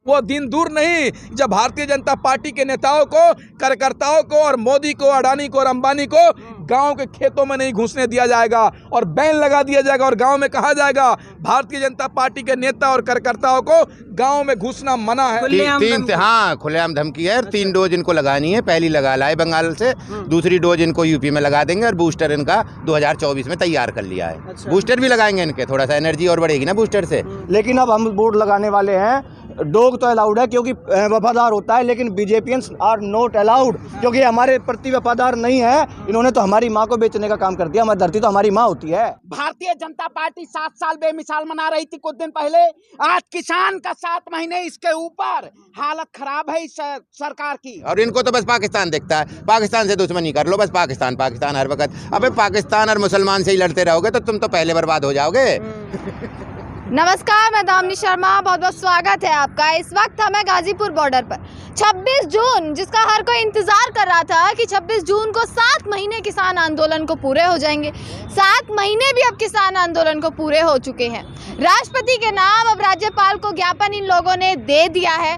वो दिन दूर नहीं जब भारतीय जनता पार्टी के नेताओं को, कार्यकर्ताओं को और मोदी को, अडानी को और अंबानी को गांव के खेतों में नहीं घुसने दिया जाएगा और बैन लगा दिया जाएगा और गांव में कहा जाएगा भारतीय जनता पार्टी के नेता और कार्यकर्ताओं को गांव में घुसना मना है। हाँ, खुलेआम धमकी है। 3 डोज इनको लगानी है, पहली लगा लाए बंगाल से, दूसरी डोज इनको यूपी में लगा देंगे और बूस्टर इनका 2024 में तैयार कर लिया है। बूस्टर भी लगाएंगे इनके, थोड़ा सा एनर्जी और बढ़ेगी ना बूस्टर से। लेकिन अब हम बोर्ड लगाने वाले हैं, डॉग तो अलाउड है क्योंकि वफादार होता है, लेकिन बीजेपियंस आर नॉट अलाउड क्योंकि हमारे प्रति वफादार नहीं है। इन्होंने तो हमारी माँ को बेचने का काम कर दिया। हमारी धरती तो हमारी माँ होती है। भारतीय जनता पार्टी 7 साल बेमिसाल मना रही थी कुछ दिन पहले, आज किसान का 7 महीने इसके ऊपर। हालत खराब है इस सरकार की। और इनको तो बस पाकिस्तान दिखता है, पाकिस्तान से दुश्मनी कर लो बस, पाकिस्तान पाकिस्तान हर वक्त। अबे पाकिस्तान और मुसलमान से ही लड़ते रहोगे तो तुम तो पहले बर्बाद हो जाओगे। नमस्कार, मैं दामिनी शर्मा, बहुत बहुत स्वागत है आपका। इस वक्त हमें गाजीपुर बॉर्डर पर 26 जून, जिसका हर कोई इंतजार कर रहा था कि 26 जून को 7 महीने किसान आंदोलन को पूरे हो जाएंगे। 7 महीने भी अब किसान आंदोलन को पूरे हो चुके हैं। राष्ट्रपति के नाम अब राज्यपाल को ज्ञापन इन लोगों ने दे दिया है।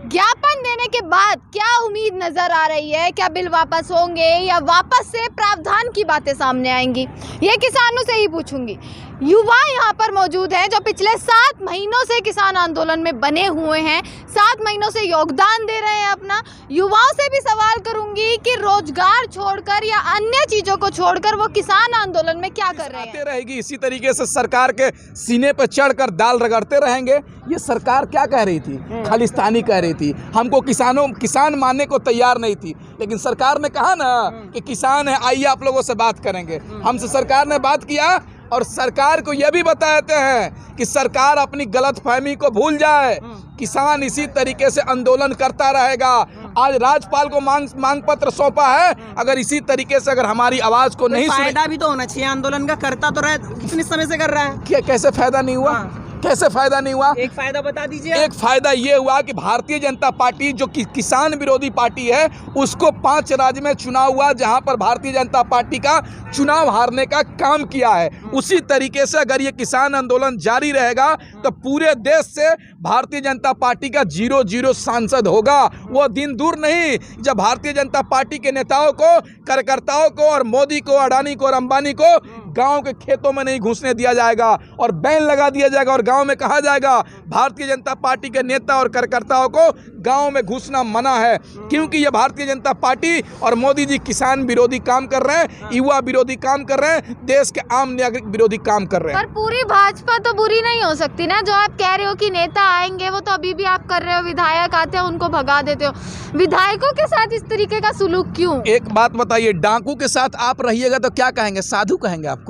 ज्ञापन देने के बाद क्या उम्मीद नजर आ रही है? क्या बिल वापस होंगे या वापस से प्रावधान की बातें सामने आएंगी? ये किसानों से ही पूछूंगी। युवा यहाँ पर मौजूद हैं जो पिछले 7 महीनों से किसान आंदोलन में बने हुए हैं, 7 महीनों से योगदान दे रहे हैं अपना। युवाओं से भी सवाल करूंगी कि रोजगार छोड़कर या अन्य चीजों को छोड़कर वो किसान आंदोलन में क्या कर रहे हैं। रहेगी इसी तरीके से सरकार के सीने पर चढ़कर दाल रगड़ते रहेंगे। ये सरकार क्या कह रही थी? खालिस्तानी कह रही थी, हमको किसान मानने को तैयार नहीं थी, लेकिन सरकार ने कहा ना कि किसान है, आइए आप लोगों से बात करेंगे। हमसे सरकार ने बात किया और सरकार को यह भी बताते हैं कि सरकार अपनी गलतफहमी को भूल जाए। किसान इसी तरीके से आंदोलन करता रहेगा। आज राज्यपाल को मांग पत्र सौंपा है। अगर इसी तरीके से अगर हमारी आवाज को नहीं सुने, फायदा भी तो होना चाहिए आंदोलन का। करता तो रहे, कितने समय से कर रहा है। क्या कैसे फायदा नहीं हुआ? कैसे फायदा नहीं हुआ? एक फायदा बता दीजिए। एक फायदा ये हुआ कि भारतीय जनता पार्टी जो किसान विरोधी पार्टी है, उसको 5 राज्य में चुनाव हुआ जहां पर भारतीय जनता पार्टी का चुनाव हारने का काम किया है। उसी तरीके से अगर ये किसान आंदोलन जारी रहेगा तो पूरे देश से भारतीय जनता पार्टी का 0-0 सांसद होगा। वो दिन दूर नहीं जब भारतीय जनता पार्टी के नेताओं को, कार्यकर्ताओं को और मोदी को, अडानी को और अंबानी को गांव के खेतों में नहीं घुसने दिया जाएगा और बैन लगा दिया जाएगा और गांव में कहा जाएगा भारतीय जनता पार्टी के नेता और कार्यकर्ताओं को गांव में घुसना मना है। क्योंकि ये भारतीय जनता पार्टी और मोदी जी किसान विरोधी काम कर रहे हैं, युवा विरोधी काम कर रहे हैं, देश के आम नागरिक विरोधी काम कर रहे हैं। पर पूरी भाजपा तो बुरी नहीं हो सकती ना। जो आप कह रहे हो कि नेता आएंगे, वो तो अभी भी आप कर रहे हो। विधायक आते हैं, उनको भगा देते हो। विधायकों के साथ इस तरीके का सुलूक क्यों? एक बात बताइए, डाकू के साथ आप रहिएगा तो क्या कहेंगे? साधु कहेंगे आपको।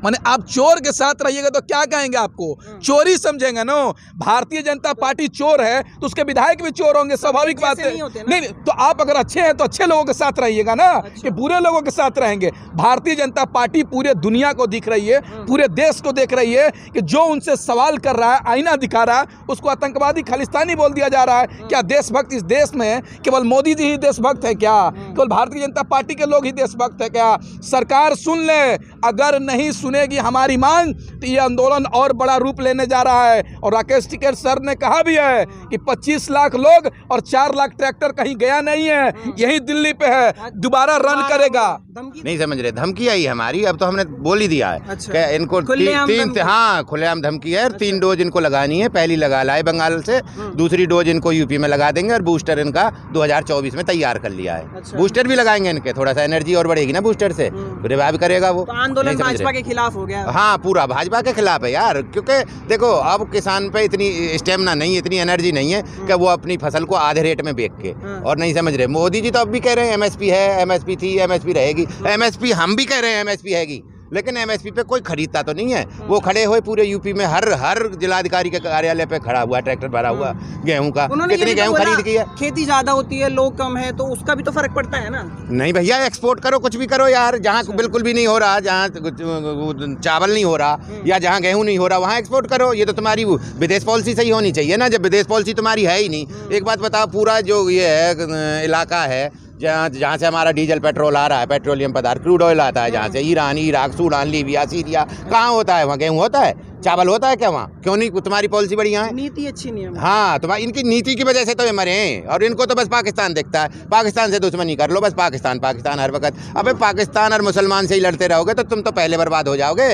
माने आप चोर के साथ रहिएगा तो क्या कहेंगे? आपको चोरी समझेंगे ना। भारतीय जनता पार्टी चोर है तो उसके विधायक भी चोर होंगे, स्वाभाविक बात है। नहीं तो आप अगर अच्छे हैं तो अच्छे लोगों के साथ रहिएगा ना, कि बुरे लोगों के साथ रहेंगे। भारतीय जनता पार्टी पूरे दुनिया को दिख रही है, पूरे देश को देख रही है कि जो उनसे सवाल कर रहा है, आईना दिखा रहा है, उसको आतंकवादी, खालिस्तानी बोल दिया जा रहा है। क्या देशभक्त इस देश में केवल मोदी जी ही देशभक्त है क्या? केवल भारतीय जनता पार्टी के लोग ही देशभक्त है क्या? सरकार सुन ले, अगर नहीं सुनेगी हमारी मांग तो ये आंदोलन और बड़ा रूप लेने जा रहा है। और राकेश टिकैत सर ने कहा भी है कि 25 लाख लोग और 4 लाख ट्रैक्टर कहीं गया नहीं है, यही दिल्ली पे है, दोबारा रन करेगा। नहीं समझ रहे, धमकी आई हमारी। अब तो हमने बोल ही दिया है कि इनको 3 खुलेआम धमकी है। 3 डोज इनको लगानी है, पहली लगा लाए बंगाल से, दूसरी डोज इनको यूपी में लगा देंगे और बूस्टर इनका 2024 में तैयार कर लिया है। बूस्टर भी लगाएंगे इनके, थोड़ा सा एनर्जी और बढ़ेगी ना बूस्टर से, रिवाइव करेगा वो। आंदोलन भाजपा के खिलाफ हो गया। हाँ, पूरा भाजपा के खिलाफ है यार। क्योंकि देखो, अब किसान पे इतनी स्टेमिना नहीं है, इतनी एनर्जी नहीं है कि वो अपनी फसल को आधे रेट में बेच के, और नहीं समझ रहे। मोदी जी तो अब भी कह रहे हैं एमएसपी है, एमएसपी थी, एमएसपी रहेगी। एमएसपी हम भी कह रहे हैं एमएसपी हैगी, लेकिन एमएसपी पे कोई खरीदता तो नहीं है। वो खड़े हुए पूरे यूपी में हर जिलाधिकारी के कार्यालय पे खड़ा हुआ ट्रैक्टर भरा हुआ गेहूं का। कितनी गेहूं खरीद की है? खेती ज्यादा होती है, लोग कम है, तो उसका भी तो फर्क पड़ता है ना। नहीं भैया, एक्सपोर्ट करो, कुछ भी करो यार। जहाँ बिल्कुल भी नहीं हो रहा, जहाँ चावल नहीं हो रहा या जहाँ गेहूं नहीं हो रहा, वहाँ एक्सपोर्ट करो। ये तो तुम्हारी विदेश पॉलिसी सही होनी चाहिए ना, जब विदेश पॉलिसी तुम्हारी है ही नहीं। एक बात बताओ, पूरा जो ये है इलाका है जहाँ से हमारा डीजल पेट्रोल आ रहा है, पेट्रोलियम पदार्थ, क्रूड ऑयल आता है जहाँ से, Iran, Iraq, Sudan, Libya, Syria, कहाँ होता है? वहाँ गेहूँ होता है? चावल होता है क्या वहाँ? क्यों नहीं? तुम्हारी पॉलिसी बढ़िया है, नीति अच्छी नहीं है। हाँ, तुम्हारी इनकी नीति की वजह से तो ये मरे हैं। और इनको तो बस पाकिस्तान दिखता है, पाकिस्तान से दुश्मनी कर लो बस, पाकिस्तान पाकिस्तान हर वक्त। अबे पाकिस्तान और मुसलमान से ही लड़ते रहोगे तो तुम तो पहले बर्बाद हो जाओगे।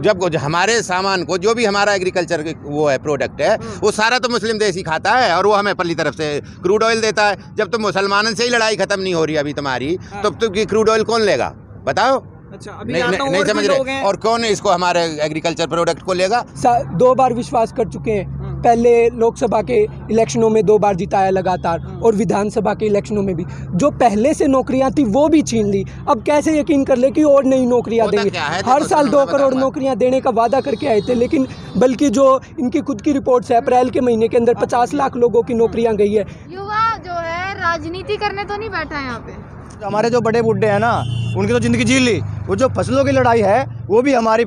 जब हमारे सामान को, जो भी हमारा एग्रीकल्चर वो है प्रोडक्ट है, वो सारा तो मुस्लिम देश ही खाता है और वो हमें पल्ली तरफ से क्रूड ऑयल देता है। जब तुम मुसलमानों से ही लड़ाई खत्म नहीं हो रही अभी तुम्हारी, तब तो क्रूड ऑयल कौन लेगा बताओ? अच्छा, अभी नहीं समझ रहे। और कौन इसको हमारे एग्रीकल्चर प्रोडक्ट को लेगा? 2 बार विश्वास कर चुके हैं। पहले लोकसभा के इलेक्शनों में 2 बार जिताया लगातार, और विधानसभा के इलेक्शनों में भी। जो पहले से नौकरियां थी वो भी छीन ली। अब कैसे यकीन कर ले कि और नई नौकरियां देंगे? हर साल 2 करोड़ नौकरियां देने का वादा करके आए थे, लेकिन बल्कि जो इनकी खुद की रिपोर्ट है, अप्रैल के महीने के अंदर 50 लाख लोगों की नौकरियां गई है। युवा जो है राजनीति करने तो नहीं बैठा है यहाँ पे। हमारे जो बड़े बूढ़े हैं ना, उनकी तो ज़िंदगी जी ली। वो जो फसलों की लड़ाई है वो भी हमारी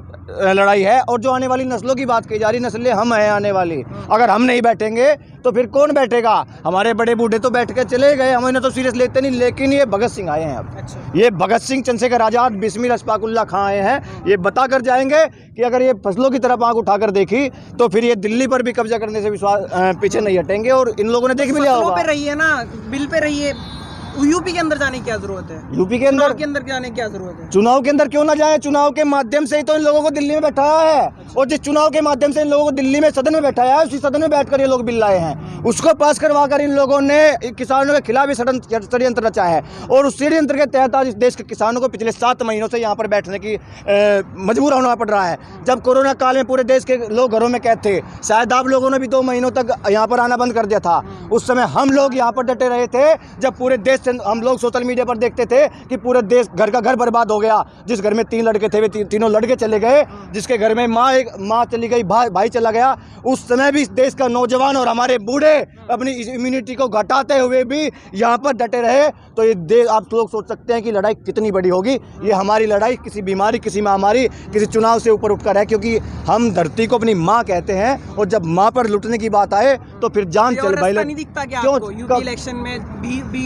लड़ाई है, और जो आने वाली नस्लों की बात की जा रही, नस्लें हम हैं आने वाली। अगर हम नहीं बैठेंगे तो फिर कौन बैठेगा? हमारे बड़े बूढ़े तो बैठ के चले गए, हम इन्हें तो सीरियस लेते नहीं। लेकिन ये भगत सिंह आए हैं अब। अच्छा। ये भगत सिंह, चंद्रशेखर आज़ाद, बिस्मिल अशफाकुल्ला खां आए हैं। ये बता कर जाएंगे कि अगर ये फसलों की तरफ आँख उठाकर देखी तो फिर ये दिल्ली पर भी कब्जा करने से विश्वास पीछे नहीं हटेंगे। और इन लोगों ने देख भी लिया फसलों होगा। पे रही है ना, बिल पे रही है। यूपी के अंदर जाने की क्या जरूरत है? यूपी के चुनाव अंदर के अंदर जाने की क्या जरूरत है? चुनाव के अंदर क्यों ना जाए? चुनाव के माध्यम से ही तो इन लोगों को दिल्ली में बैठाया है। और जिस चुनाव के माध्यम से इन लोगों को दिल्ली में सदन में बैठाया है, उसी सदन में बैठकर ये लोग बिल लाए हैं। उसको पास करवा कर इन लोगों ने किसानों के खिलाफ षड्यंत्र रचा है। और उस षड्यंत्र के तहत आज इस देश के किसानों को पिछले 7 महीनों से यहाँ पर बैठने की मजबूर होना पड़ रहा है। जब कोरोना काल में पूरे देश के लोग घरों में कैद थे, शायद आप लोगों ने भी 2 महीनों तक यहाँ पर आना बंद कर दिया था। उस समय हम लोग यहाँ पर डटे रहे थे। जब पूरे देश से हम लोग सोशल मीडिया पर देखते थे कि पूरे देश घर का घर बर्बाद हो गया। जिस घर में 3 लड़के थे वे तीनों लड़के चले गए, जिसके घर में माँ चली गई, भाई चला गया। उस समय भी इस देश का नौजवान और हमारे बूढ़े अपनी इम्यूनिटी को घटाते हुए भी यहाँ पर डटे रहे। तो ये देश, आप लोग सोच सकते हैं कि लड़ाई कितनी बड़ी होगी। ये हमारी लड़ाई किसी बीमारी, किसी महामारी, किसी चुनाव से ऊपर उठकर है, क्योंकि हम धरती को अपनी माँ कहते हैं। और जब माँ पर लुटने की बात आए तो फिर जान चल भाई। नहीं दिखता क्या आपको यूपी इलेक्शन में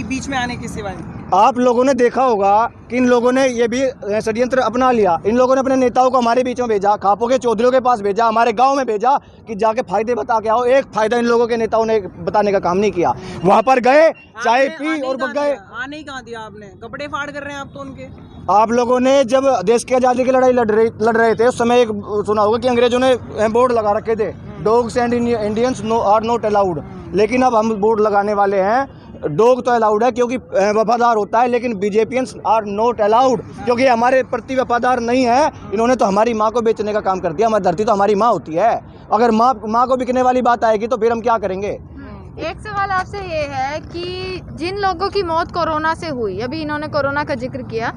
बीच में आने के सिवाय? आप लोगों ने देखा होगा कि इन लोगों ने ये भी षड्यंत्र अपना लिया। इन लोगों ने अपने नेताओं को हमारे बीच में भेजा, खापों के चौधरियों के पास भेजा, हमारे गांव में भेजा कि जाके फायदे बता के आओ। एक फायदा इन लोगों के नेताओं ने बताने का काम नहीं किया। वहां पर गए, चाय पी और भग गए। आने ही कहाँ दिया आपने? कपड़े फाड़ कर रहे हैं आप तो उनके। आप लोगों ने जब देश की आज़ादी की लड़ाई लड़ रहे थे, उस समय एक सुना होगा कि अंग्रेजों ने बोर्ड लगा रखे थे, dogs and Indians are not allowed. लेकिन अब हम बोर्ड लगाने वाले हैं, डॉग तो अलाउड है क्योंकि वफादार होता है, लेकिन बीजेपियंस आर नॉट अलाउड क्योंकि हमारे प्रति वफादार नहीं है। इन्होंने तो हमारी माँ को बेचने का काम कर दिया। हमारी धरती तो हमारी माँ होती है। अगर माँ को बिकने वाली बात आएगी तो फिर हम क्या करेंगे? एक सवाल आपसे ये है कि जिन लोगों की मौत कोरोना से हुई, अभी इन्होंने कोरोना का जिक्र किया,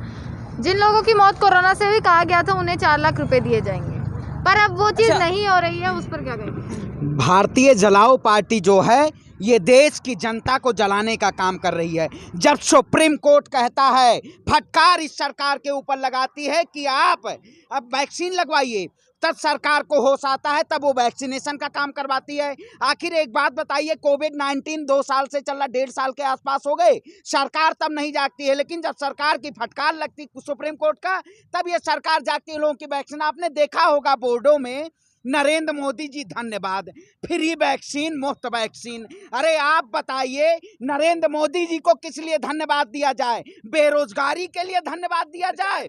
जिन लोगों की मौत कोरोना से हुई, कहा गया था उन्हें 4 लाख रुपए दिए जाएंगे, पर अब वो चीज़ नहीं हो रही है। उस पर क्या कहेंगे? भारतीय जलाओ पार्टी जो है ये देश की जनता को जलाने का काम कर रही है। जब सुप्रीम कोर्ट कहता है, फटकार इस सरकार के ऊपर लगाती है कि आप अब वैक्सीन लगवाइए, तब सरकार को होश आता है, तब वो वैक्सीनेशन का काम करवाती है। आखिर एक बात बताइए, कोविड-19 2 साल से चल रहा, 1.5 साल के आसपास हो गए, सरकार तब नहीं जागती है। लेकिन जब सरकार की फटकार लगती सुप्रीम कोर्ट का, तब ये सरकार जागती है। लोगों की वैक्सीन आपने देखा होगा बोर्डों में, नरेंद्र मोदी जी धन्यवाद, फ्री वैक्सीन, मुफ्त वैक्सीन। अरे आप बताइए, नरेंद्र मोदी जी को किस लिए धन्यवाद दिया जाए? बेरोजगारी के लिए धन्यवाद दिया जाए?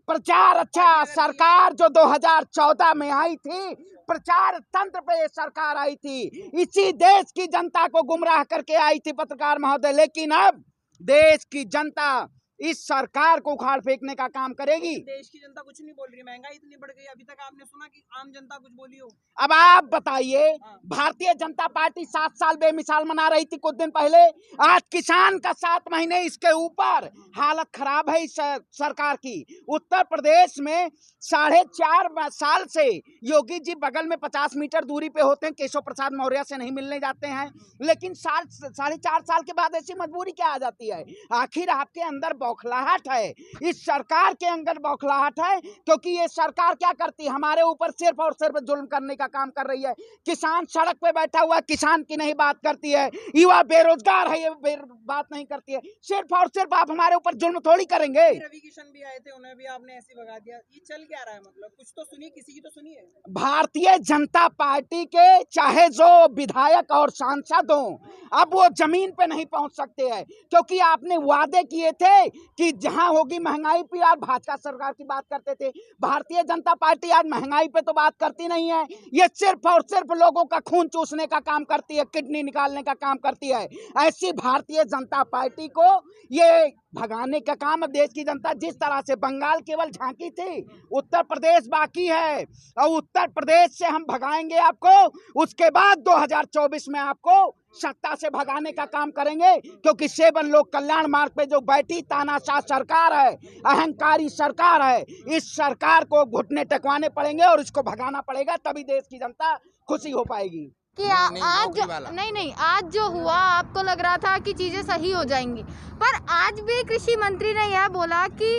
प्रचार, अच्छा सरकार जो 2014 में आई थी, प्रचार तंत्र पे ये सरकार आई थी, इसी देश की जनता को गुमराह करके आई थी पत्रकार महोदय। लेकिन अब देश की जनता इस सरकार को उखाड़ फेंकने का काम करेगी। देश की जनता कुछ नहीं बोल रही, महंगाई इतनी बढ़ गई, अभी तक आपने सुना कि आम जनता कुछ बोली हो? अब आप बताइए, भारतीय जनता पार्टी 7 साल बेमिसाल मना रही थी कुछ दिन पहले, आज किसान का 7 महीने इसके ऊपर हालत खराब है इस सरकार की। उत्तर प्रदेश में 4.5 साल से योगी जी बगल में 50 मीटर दूरी पे होते हैं, केशव प्रसाद मौर्य से नहीं मिलने जाते हैं। लेकिन 4.5 साल के बाद ऐसी मजबूरी क्या आ जाती है? आखिर आपके अंदर बौखलाहट है, इस सरकार के अंदर बौखलाहट है, क्योंकि ये सरकार क्या करती है, हमारे ऊपर सिर्फ और सिर्फ जुल्म करने का काम कर रही है। किसान सड़क पे बैठा हुआ, किसान की नहीं बात करती है, युवा बेरोजगार है, ये बात नहीं करती है, सिर्फ और सिर्फ आप हमारे ऊपर जुल्म थोड़ी करेंगे। रवि किशन भी आए थे, उन्हें भी आपने ऐसे भगा दिया। ये चल क्या रहा है? मतलब कुछ तो सुनिए, किसी की तो सुनिए। भारतीय जनता पार्टी के चाहे जो विधायक और सांसद हों, अब वो जमीन पे नहीं पहुंच सकते हैं, क्योंकि आपने वादे किए थे कि जहां होगी महंगाई पे आप भाजपा सरकार की बात करते थे। भारतीय जनता पार्टी आज महंगाई पे तो बात करती नहीं है, ये सिर्फ और सिर्फ लोगों का खून चूसने का काम करती है, किडनी निकालने का काम करती है। ऐसी भारतीय जनता पार्टी को ये भगाने का काम है। देश की जनता जिस तरह से बंगाल केवल झांकी थी, उत्तर प्रदेश बाकी है, और उत्तर प्रदेश से हम भगाएंगे आपको, उसके बाद 2024 में आपको सत्ता से भगाने का काम करेंगे, क्योंकि सेवन लोक कल्याण मार्ग पे जो बैठी तानाशाह सरकार है, अहंकारी सरकार है, इस सरकार को घुटने टेकवाने पड़ेंगे और इसको भगाना पड़ेगा, तभी देश की जनता खुशी हो पाएगी। कि आज जो हुआ, आपको लग रहा था कि चीजें सही हो जाएंगी, पर आज भी कृषि मंत्री ने यह बोला कि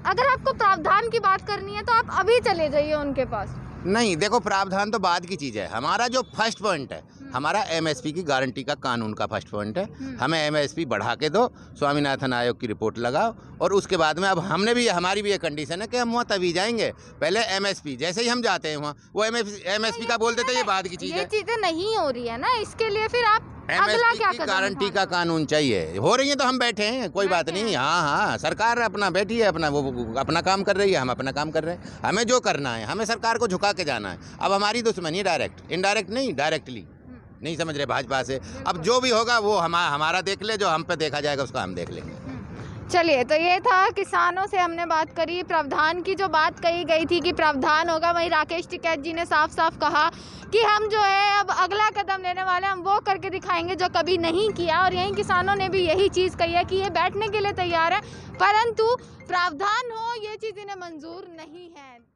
अगर आपको प्रावधान की बात करनी है तो आप अभी चले जाइए उनके पास। नहीं, देखो प्रावधान तो बाद की चीज़ है। हमारा जो फर्स्ट पॉइंट है, हमारा एमएसपी की गारंटी का कानून का फर्स्ट पॉइंट है। हमें एमएसपी बढ़ा के दो, स्वामीनाथन आयोग की रिपोर्ट लगाओ, और उसके बाद में अब हमने भी, हमारी भी ये कंडीशन है कि हम वहाँ तभी जाएंगे। पहले एमएसपी, जैसे ही हम जाते हैं वहाँ, वो एमएसपी का बोल देते हैं, ये बाद की चीज़ है। ये चीजें नहीं हो रही है ना, इसके लिए फिर आप अगला क्या कदम गारंटी का कानून चाहिए। हो रही है तो हम बैठे हैं, कोई बात नहीं। हाँ, सरकार अपना बैठी है, अपना वो अपना काम कर रही है, हम अपना काम कर रहे हैं। हमें जो करना है, हमें सरकार को झुका के जाना है। अब हमारी दुश्मनी डायरेक्ट, इनडायरेक्ट नहीं, डायरेक्टली नहीं समझ रहे भाजपा से। अब जो भी होगा वो हमारा देख ले, जो हम पे देखा जाएगा उसका हम देख लेंगे। चलिए, तो ये था, किसानों से हमने बात करी। प्रावधान की जो बात कही गई थी कि प्रावधान होगा, वहीं राकेश टिकैत जी ने साफ साफ कहा कि हम जो है अब अगला कदम लेने वाले, हम वो करके दिखाएंगे जो कभी नहीं किया। और यहीं किसानों ने भी यही चीज़ कही है कि ये बैठने के लिए तैयार है, परंतु प्रावधान हो ये चीज़ इन्हें मंजूर नहीं है।